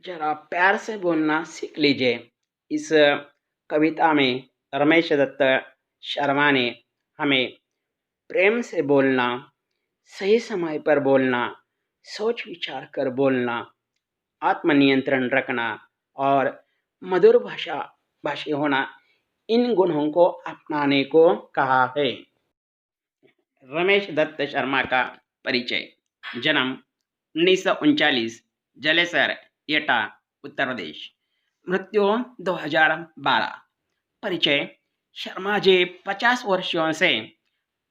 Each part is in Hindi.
जरा प्यार से बोलना सीख लीजिए। इस कविता में रमेश दत्त शर्मा ने हमें प्रेम से बोलना, सही समय पर बोलना, सोच विचार कर बोलना, आत्मनियंत्रण रखना और मधुर भाषी होना, इन गुणों को अपनाने को कहा है। रमेश दत्त शर्मा का परिचय। जन्म 1939, जलेसर, एटा, उत्तर प्रदेश। मृत्यु 2012। परिचय। शर्मा जी 50 वर्षों से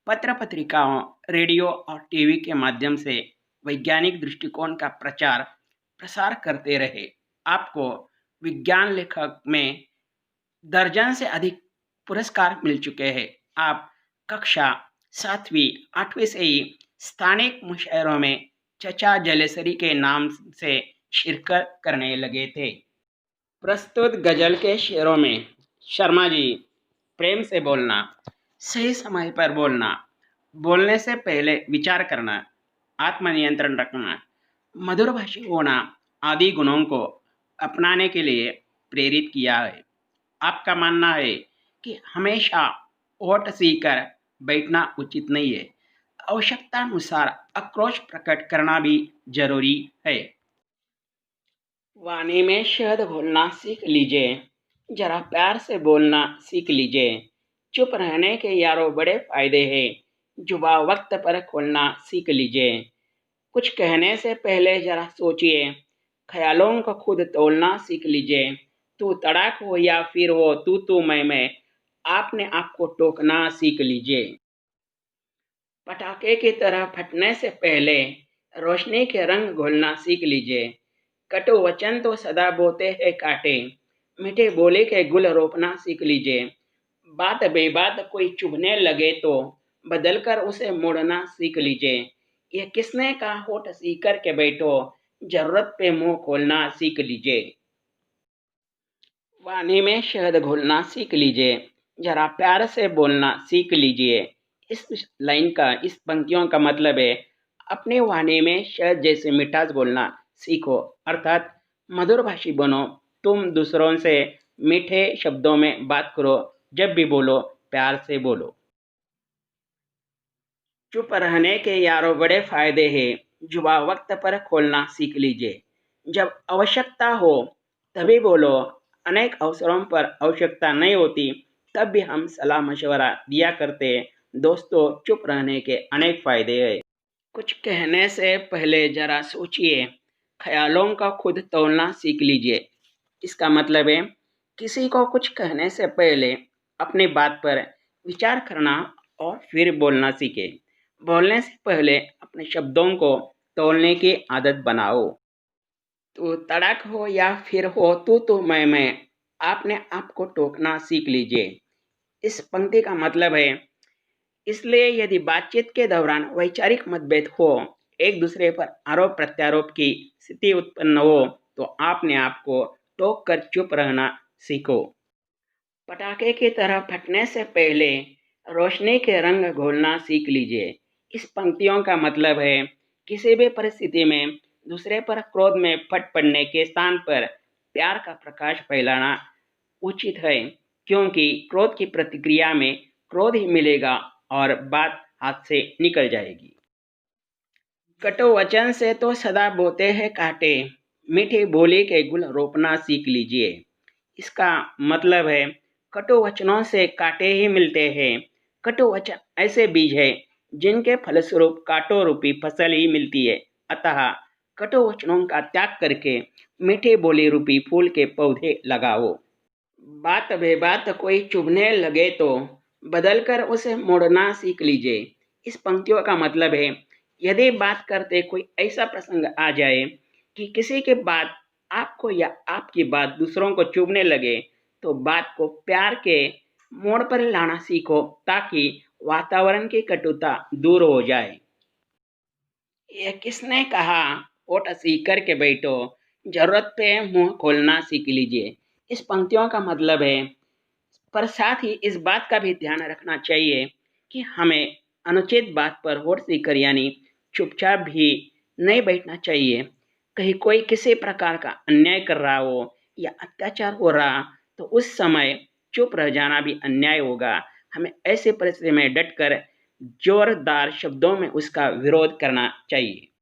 पत्र पत्रिकाओं, रेडियो और टीवी के माध्यम से वैज्ञानिक दृष्टिकोण का प्रचार प्रसार करते रहे। आपको विज्ञान लेखक में दर्जन से अधिक पुरस्कार मिल चुके हैं। आप कक्षा 7वीं 8वीं से ही स्थानिक मुशायरों में चचा जलेसरी के नाम से शिरकत करने लगे थे। प्रस्तुत गजल के शेरों में शर्मा जी प्रेम से बोलना, सही समय पर बोलना, बोलने से पहले विचार करना, आत्मनियंत्रण रखना, मधुरभाषी होना आदि गुणों को अपनाने के लिए प्रेरित किया है। आपका मानना है कि हमेशा ओट सीकर बैठना उचित नहीं है। आवश्यकतानुसार आक्रोश प्रकट करना भी जरूरी है। वाणी में शहद घोलना सीख लीजिए। जरा प्यार से बोलना सीख लीजिए। चुप रहने के यारों बड़े फायदे हैं। जुबान वक्त पर खोलना सीख लीजिए। कुछ कहने से पहले जरा सोचिए। ख्यालों को खुद तोलना सीख लीजिए। तू तड़ाक हो या फिर हो तू मैं, आपने आपको टोकना सीख लीजिए। पटाखे की तरह फटने से पहले रोशनी के रंग घोलना सीख लीजिए। कटु वचन तो सदा बोते हैं काटे, मीठे बोले के गुल रोपना सीख लीजिए। बात बेबात कोई चुभने लगे तो बदलकर उसे मोड़ना सीख लीजिए। यह किसने कहा होठ सीकर के बैठो, जरूरत पे मुंह खोलना सीख लीजिए। वाणी में शहद घोलना सीख लीजिए। जरा प्यार से बोलना सीख लीजिए। इस पंक्तियों का मतलब है, अपनी वाणी में शहद जैसे मिठास बोलना सीखो, अर्थात मधुरभाषी बनो। तुम दूसरों से मीठे शब्दों में बात करो। जब भी बोलो प्यार से बोलो। चुप रहने के यारों बड़े फायदे हैं। जुबान वक्त पर खोलना सीख लीजिए। जब आवश्यकता हो तभी बोलो। अनेक अवसरों पर आवश्यकता नहीं होती, तब भी हम सलाह मशवरा दिया करते हैं। दोस्तों, चुप रहने के अनेक फायदे हैं। कुछ कहने से पहले जरा सोचिए। ख्यालों का खुद तोलना सीख लीजिए। इसका मतलब है, किसी को कुछ कहने से पहले अपनी बात पर विचार करना और फिर बोलना सीखे। बोलने से पहले अपने शब्दों को तोलने की आदत बनाओ। तो तड़क हो या फिर हो तू मैं, आपने आपको टोकना सीख लीजिए। इस पंक्ति का मतलब है, इसलिए यदि बातचीत के दौरान वैचारिक मतभेद हो, एक दूसरे पर आरोप प्रत्यारोप की स्थिति उत्पन्न हो, तो आपने आपको टोक कर चुप रहना सीखो। पटाखे की तरह फटने से पहले रोशनी के रंग घोलना सीख लीजिए। इस पंक्तियों का मतलब है, किसी भी परिस्थिति में दूसरे पर क्रोध में फट पड़ने के स्थान पर प्यार का प्रकाश फैलाना उचित है, क्योंकि क्रोध की प्रतिक्रिया में क्रोध ही मिलेगा और बात हाथ से निकल जाएगी। कटु वचन से तो सदा बोते हैं कांटे, मीठी बोली के गुल रोपना सीख लीजिए। इसका मतलब है, कटु वचनों से कांटे ही मिलते हैं। कटु वचन ऐसे बीज है जिनके फलस्वरूप कांटों रूपी फसल ही मिलती है। अतः कटु वचनों का त्याग करके मीठी बोली रूपी फूल के पौधे लगाओ। बात बेबात कोई चुभने लगे तो बदलकर उसे मोड़ना सीख लीजिए। इस पंक्तियों का मतलब है, यदि बात करते कोई ऐसा प्रसंग आ जाए कि किसी की बात आपको या आपकी बात दूसरों को चुभने लगे, तो बात को प्यार के मोड़ पर लाना सीखो, ताकि वातावरण की कटुता दूर हो जाए। यह किसने कहा, ओट सीकर के बैठो, जरूरत पे मुंह खोलना सीख लीजिए। इस पंक्तियों का मतलब है, पर साथ ही इस बात का भी ध्यान रखना चाहिए कि हमें अनुचित बात पर होठ सीकर यानी चुपचाप भी नहीं बैठना चाहिए। कहीं कोई किसी प्रकार का अन्याय कर रहा हो या अत्याचार हो रहा, तो उस समय चुप रह जाना भी अन्याय होगा। हमें ऐसी परिस्थिति में डटकर जोरदार शब्दों में उसका विरोध करना चाहिए।